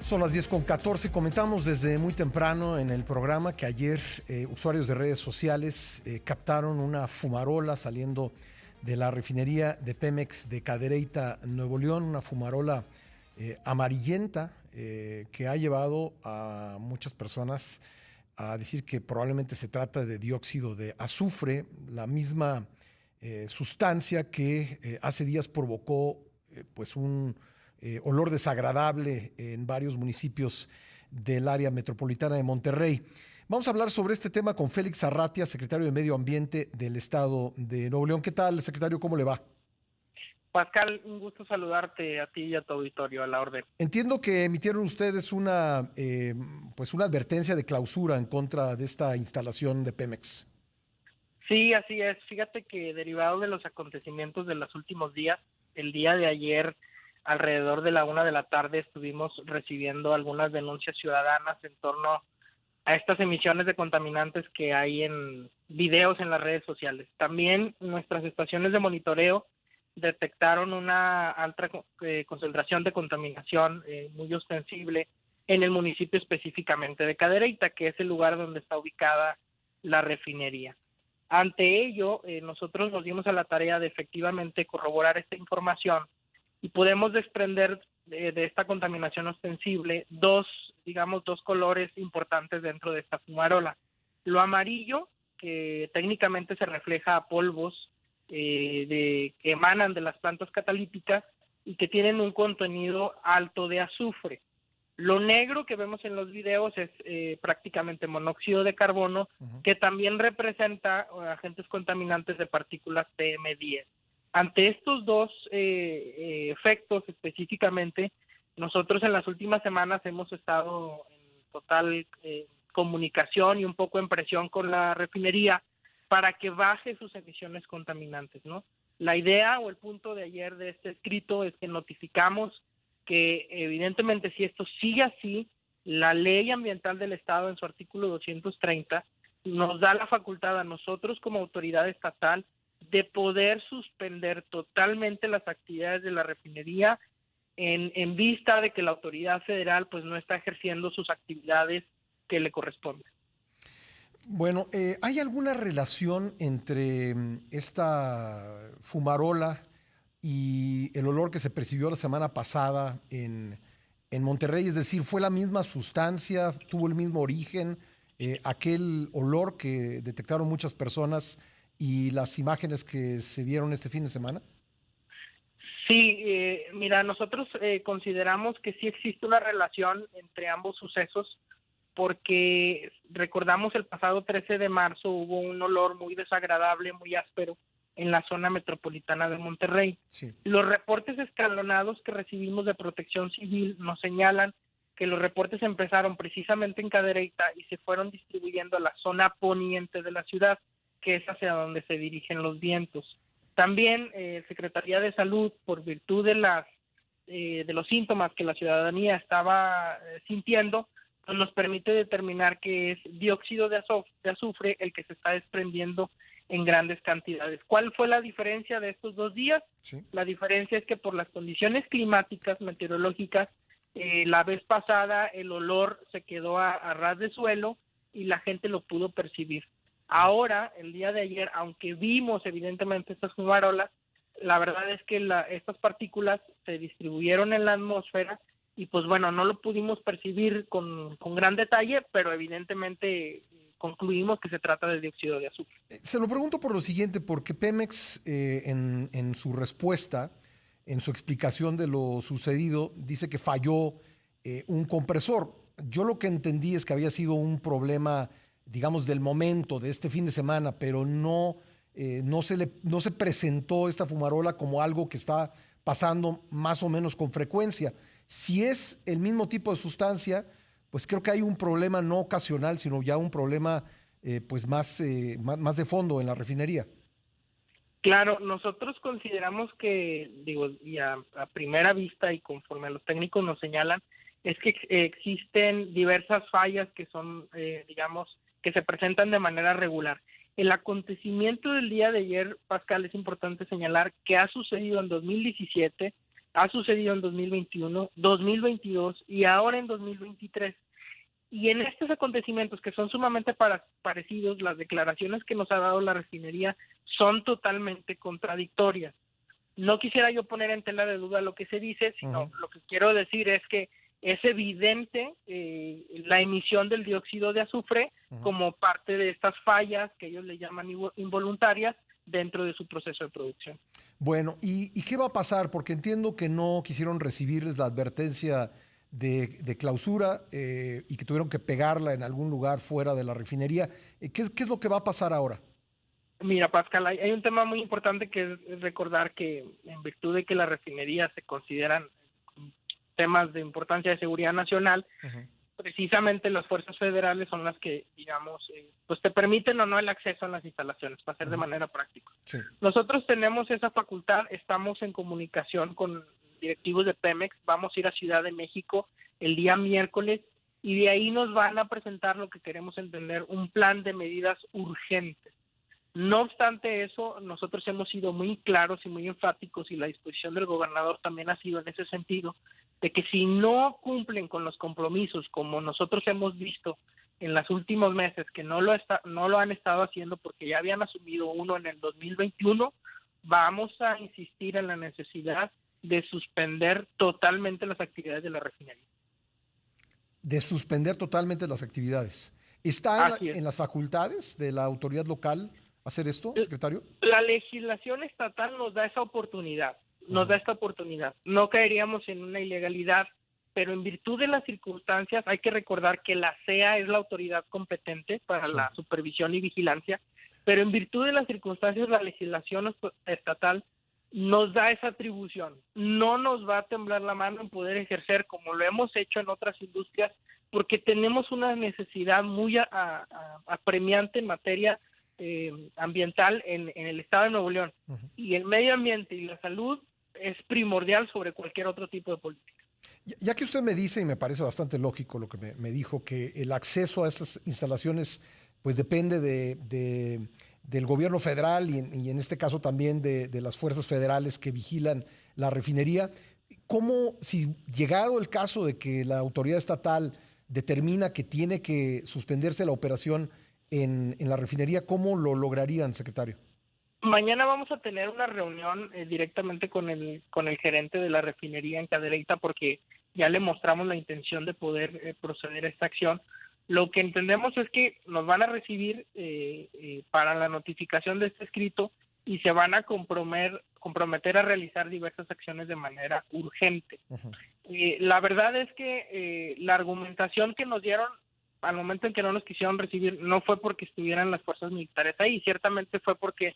Son las 10:14. Comentamos desde muy temprano en el programa que ayer usuarios de redes sociales captaron una fumarola saliendo de la refinería de Pemex de Cadereyta, Nuevo León, una fumarola amarillenta que ha llevado a muchas personas a decir que probablemente se trata de dióxido de azufre, la misma sustancia que hace días provocó pues un olor desagradable en varios municipios del área metropolitana de Monterrey. Vamos a hablar sobre este tema con Félix Arratia, secretario de Medio Ambiente del Estado de Nuevo León. ¿Qué tal, secretario? ¿Cómo le va? Pascal, un gusto saludarte a ti y a tu auditorio, a la orden. Entiendo que emitieron ustedes una advertencia de clausura en contra de esta instalación de Pemex. Sí, así es. Fíjate que derivado de los acontecimientos de los últimos días, el día de ayer, alrededor de la 1 de la tarde, estuvimos recibiendo algunas denuncias ciudadanas en torno a estas emisiones de contaminantes que hay en videos en las redes sociales. También nuestras estaciones de monitoreo detectaron una alta concentración de contaminación muy ostensible en el municipio específicamente de Cadereyta, que es el lugar donde está ubicada la refinería. Ante ello, nosotros nos dimos a la tarea de efectivamente corroborar esta información y podemos desprender de esta contaminación ostensible dos colores importantes dentro de esta fumarola. Lo amarillo, que técnicamente se refleja a polvos que emanan de las plantas catalíticas y que tienen un contenido alto de azufre. Lo negro que vemos en los videos es prácticamente monóxido de carbono, que también representa agentes contaminantes de partículas PM10. Ante estos dos efectos específicamente, nosotros en las últimas semanas hemos estado en total comunicación y un poco en presión con la refinería para que baje sus emisiones contaminantes, ¿no? La idea o el punto de ayer de este escrito es que notificamos que evidentemente si esto sigue así, la ley ambiental del Estado en su artículo 230 nos da la facultad a nosotros como autoridad estatal de poder suspender totalmente las actividades de la refinería en vista de que la autoridad federal pues no está ejerciendo sus actividades que le corresponden. Bueno, ¿hay alguna relación entre esta fumarola y el olor que se percibió la semana pasada en Monterrey? Es decir, ¿fue la misma sustancia, tuvo el mismo origen, aquel olor que detectaron muchas personas y las imágenes que se vieron este fin de semana? Sí, mira, nosotros consideramos que sí existe una relación entre ambos sucesos, porque recordamos el pasado 13 de marzo hubo un olor muy desagradable, muy áspero en la zona metropolitana de Monterrey. Sí. Los reportes escalonados que recibimos de Protección Civil nos señalan que los reportes empezaron precisamente en Cadereyta y se fueron distribuyendo a la zona poniente de la ciudad, que es hacia donde se dirigen los vientos. También Secretaría de Salud, por virtud de los síntomas que la ciudadanía estaba sintiendo, pues nos permite determinar que es dióxido de azufre el que se está desprendiendo en grandes cantidades. ¿Cuál fue la diferencia de estos 2 días? Sí. La diferencia es que por las condiciones climáticas, meteorológicas, la vez pasada el olor se quedó a ras de suelo y la gente lo pudo percibir. Ahora, el día de ayer, aunque vimos evidentemente estas fumarolas, la verdad es que estas partículas se distribuyeron en la atmósfera y pues bueno, no lo pudimos percibir con gran detalle, pero evidentemente concluimos que se trata de dióxido de azufre. Se lo pregunto por lo siguiente, porque Pemex en su respuesta, en su explicación de lo sucedido, dice que falló un compresor. Yo lo que entendí es que había sido un problema, digamos, del momento, de este fin de semana, pero no se presentó esta fumarola como algo que está pasando más o menos con frecuencia. Si es el mismo tipo de sustancia, pues creo que hay un problema no ocasional, sino ya un problema más de fondo en la refinería. Claro, nosotros consideramos que, y a primera vista y conforme a los técnicos nos señalan, es que existen diversas fallas que son, que se presentan de manera regular. El acontecimiento del día de ayer, Pascal, es importante señalar que ha sucedido en 2017, ha sucedido en 2021, 2022 y ahora en 2023. Y en estos acontecimientos que son sumamente parecidos, las declaraciones que nos ha dado la refinería son totalmente contradictorias. No quisiera yo poner en tela de duda lo que se dice, sino lo que quiero decir es que es evidente la emisión del dióxido de azufre como parte de estas fallas que ellos le llaman involuntarias dentro de su proceso de producción. Bueno, ¿y qué va a pasar? Porque entiendo que no quisieron recibirles la advertencia de clausura y que tuvieron que pegarla en algún lugar fuera de la refinería. ¿Qué es lo que va a pasar ahora? Mira, Pascal, hay un tema muy importante que es recordar que en virtud de que las refinerías se consideran temas de importancia de seguridad nacional, precisamente las fuerzas federales son las que, digamos, pues te permiten o no el acceso a las instalaciones, para hacer de manera práctica. Sí. Nosotros tenemos esa facultad, estamos en comunicación con directivos de Pemex, vamos a ir a Ciudad de México el día miércoles y de ahí nos van a presentar lo que queremos entender, un plan de medidas urgentes. No obstante eso, nosotros hemos sido muy claros y muy enfáticos y la disposición del gobernador también ha sido en ese sentido, de que si no cumplen con los compromisos como nosotros hemos visto en los últimos meses, que no lo han estado haciendo porque ya habían asumido uno en el 2021, vamos a insistir en la necesidad de suspender totalmente las actividades de la refinería. De suspender totalmente las actividades. ¿Está en las facultades de la autoridad local hacer esto, secretario? La legislación estatal nos da esa oportunidad, No caeríamos en una ilegalidad, pero en virtud de las circunstancias hay que recordar que la CEA es la autoridad competente para la supervisión y vigilancia, pero en virtud de las circunstancias la legislación estatal nos da esa atribución. No nos va a temblar la mano en poder ejercer como lo hemos hecho en otras industrias, porque tenemos una necesidad muy apremiante en materia ambiental en el estado de Nuevo León. Y el medio ambiente y la salud es primordial sobre cualquier otro tipo de política. Ya que usted me dice, y me parece bastante lógico lo que me dijo, que el acceso a estas instalaciones pues depende del gobierno federal y en este caso también de las fuerzas federales que vigilan la refinería, ¿cómo, si llegado el caso de que la autoridad estatal determina que tiene que suspenderse la operación en la refinería, cómo lo lograrían, secretario? Mañana vamos a tener una reunión directamente con el gerente de la refinería en Cadereyta porque ya le mostramos la intención de poder proceder a esta acción. Lo que entendemos es que nos van a recibir para la notificación de este escrito y se van a comprometer a realizar diversas acciones de manera urgente. La verdad es que la argumentación que nos dieron al momento en que no nos quisieron recibir no fue porque estuvieran las fuerzas militares ahí, ciertamente fue porque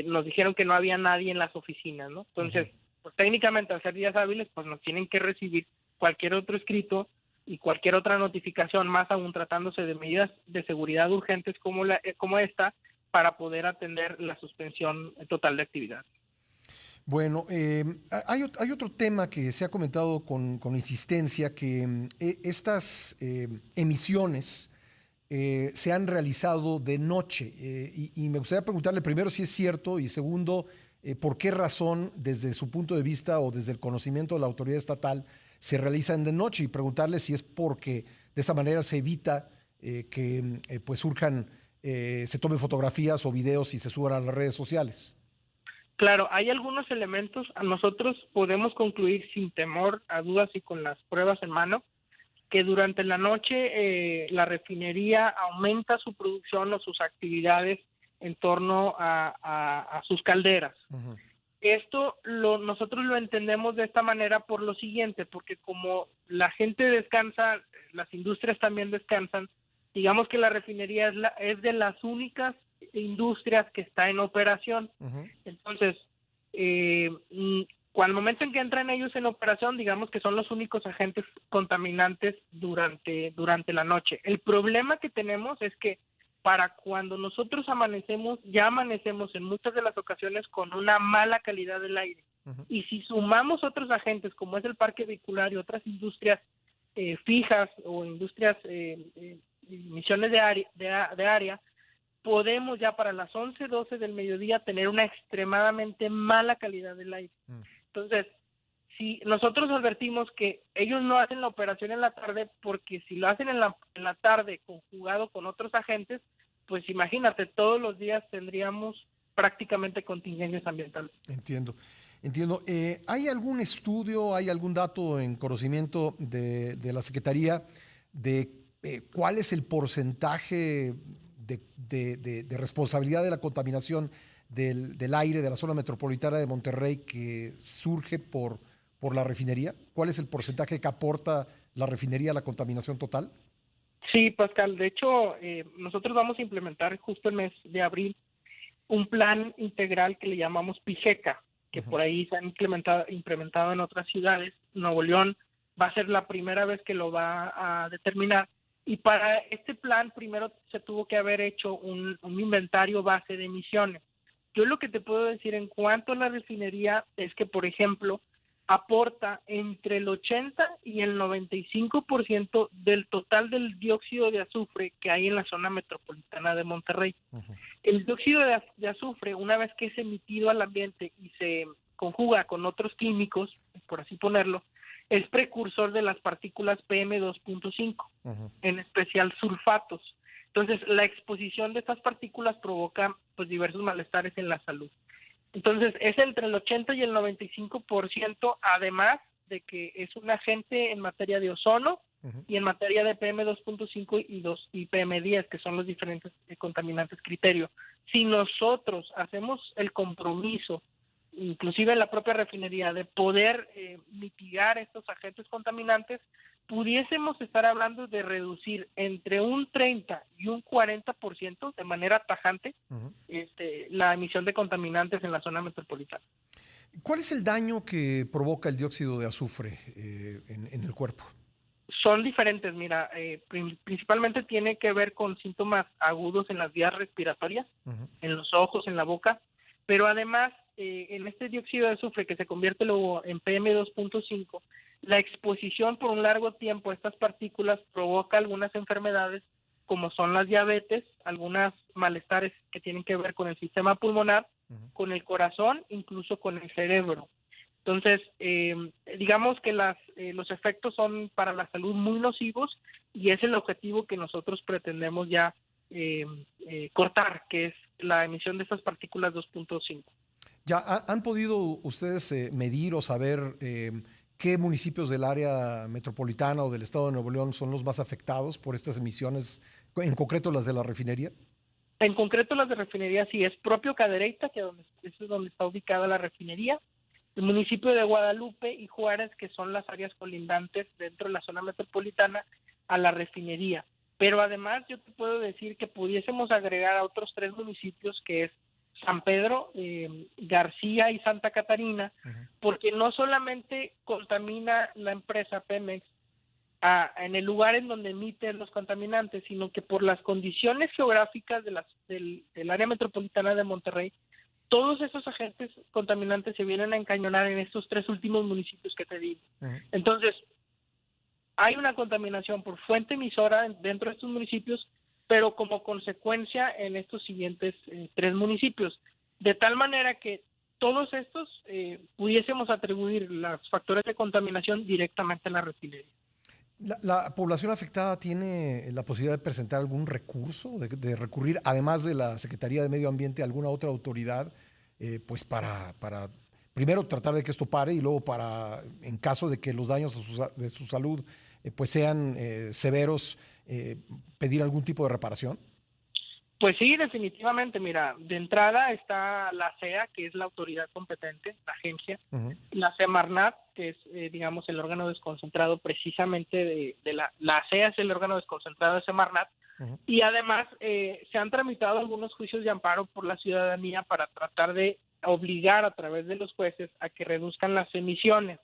nos dijeron que no había nadie en las oficinas, ¿no? Entonces, pues técnicamente al ser días hábiles, pues nos tienen que recibir cualquier otro escrito y cualquier otra notificación, más aún tratándose de medidas de seguridad urgentes como esta, para poder atender la suspensión total de actividad. Bueno, hay otro tema que se ha comentado con insistencia, que estas emisiones se han realizado de noche y me gustaría preguntarle primero si es cierto y segundo, por qué razón desde su punto de vista o desde el conocimiento de la autoridad estatal se realizan de noche y preguntarle si es porque de esa manera se evita que pues surjan, se tomen fotografías o videos y se suban a las redes sociales. Claro, hay algunos elementos, nosotros podemos concluir sin temor a dudas y con las pruebas en mano, que durante la noche la refinería aumenta su producción o sus actividades en torno a sus calderas. Esto nosotros lo entendemos de esta manera por lo siguiente, porque como la gente descansa, las industrias también descansan, digamos que la refinería es de las únicas industrias que está en operación. Entonces, al momento en que entran ellos en operación, digamos que son los únicos agentes contaminantes durante la noche. El problema que tenemos es que para cuando nosotros ya amanecemos en muchas de las ocasiones con una mala calidad del aire. Y si sumamos otros agentes, como es el parque vehicular y otras industrias fijas o industrias emisiones de área, podemos ya para las 11, 12 del mediodía tener una extremadamente mala calidad del aire. Entonces, si nosotros advertimos que ellos no hacen la operación en la tarde, porque si lo hacen en la tarde conjugado con otros agentes, pues imagínate, todos los días tendríamos prácticamente contingencias ambientales. Entiendo, entiendo. ¿Hay algún estudio, hay algún dato en conocimiento de la Secretaría de cuál es el porcentaje de responsabilidad de la contaminación del aire de la zona metropolitana de Monterrey que surge por la refinería? ¿Cuál es el porcentaje que aporta la refinería a la contaminación total? Sí, Pascal, de hecho, nosotros vamos a implementar justo el mes de abril un plan integral que le llamamos PIGECA, que por ahí se ha implementado en otras ciudades. Nuevo León va a ser la primera vez que lo va a determinar. Y para este plan primero se tuvo que haber hecho un inventario base de emisiones. Yo lo que te puedo decir en cuanto a la refinería es que, por ejemplo, aporta entre el 80 y el 95% del total del dióxido de azufre que hay en la zona metropolitana de Monterrey. El dióxido de azufre, una vez que es emitido al ambiente y se conjuga con otros químicos, por así ponerlo, es precursor de las partículas PM2.5, en especial sulfatos. Entonces, la exposición de estas partículas provoca pues diversos malestares en la salud. Entonces, es entre el 80 y el 95%, además de que es un agente en materia de ozono y en materia de PM2.5 y PM10, que son los diferentes contaminantes criterio. Si nosotros hacemos el compromiso, inclusive en la propia refinería, de poder mitigar estos agentes contaminantes, pudiésemos estar hablando de reducir entre un 30 y un 40% de manera tajante la emisión de contaminantes en la zona metropolitana. ¿Cuál es el daño que provoca el dióxido de azufre en el cuerpo? Son diferentes, mira, principalmente tiene que ver con síntomas agudos en las vías respiratorias, en los ojos, en la boca, pero además en este dióxido de azufre que se convierte luego en PM2.5, la exposición por un largo tiempo a estas partículas provoca algunas enfermedades como son las diabetes, algunos malestares que tienen que ver con el sistema pulmonar, con el corazón, incluso con el cerebro. Entonces, digamos que los efectos son para la salud muy nocivos y es el objetivo que nosotros pretendemos ya cortar, que es la emisión de estas partículas 2.5. ¿Ya han podido ustedes medir o saber qué municipios del área metropolitana o del estado de Nuevo León son los más afectados por estas emisiones, en concreto las de la refinería? En concreto las de refinería sí, es propio Cadereyta, que es donde está ubicada la refinería, el municipio de Guadalupe y Juárez, que son las áreas colindantes dentro de la zona metropolitana a la refinería. Pero además yo te puedo decir que pudiésemos agregar a otros 3 municipios, que es San Pedro, García y Santa Catarina, porque no solamente contamina la empresa Pemex en el lugar en donde emiten los contaminantes, sino que por las condiciones geográficas del área metropolitana de Monterrey, todos esos agentes contaminantes se vienen a encañonar en estos 3 últimos municipios que te digo. Entonces, hay una contaminación por fuente emisora dentro de estos municipios, pero como consecuencia en estos siguientes 3 municipios. De tal manera que todos estos pudiésemos atribuir los factores de contaminación directamente a la refinería. ¿La población afectada tiene la posibilidad de presentar algún recurso, de recurrir, además de la Secretaría de Medio Ambiente, a alguna otra autoridad, pues para primero tratar de que esto pare y luego para, en caso de que los daños de su salud pues sean severos, pedir algún tipo de reparación? Pues sí, definitivamente. Mira, de entrada está la CEA, que es la autoridad competente, la agencia, la Semarnat, que es, digamos, el órgano desconcentrado precisamente de la CEA es el órgano desconcentrado de Semarnat, y además se han tramitado algunos juicios de amparo por la ciudadanía para tratar de obligar a través de los jueces a que reduzcan las emisiones.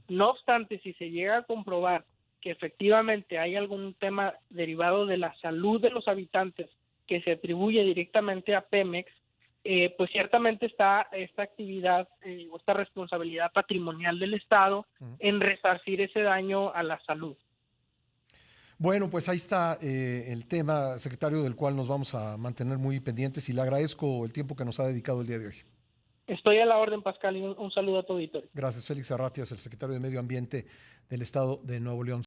No obstante, si se llega a comprobar que efectivamente hay algún tema derivado de la salud de los habitantes que se atribuye directamente a Pemex, pues ciertamente está esta actividad o esta responsabilidad patrimonial del Estado en resarcir ese daño a la salud. Bueno, pues ahí está el tema, secretario, del cual nos vamos a mantener muy pendientes y le agradezco el tiempo que nos ha dedicado el día de hoy. Estoy a la orden, Pascal, y un saludo a tu auditorio. Gracias, Félix Arratias, el secretario de Medio Ambiente del Estado de Nuevo León.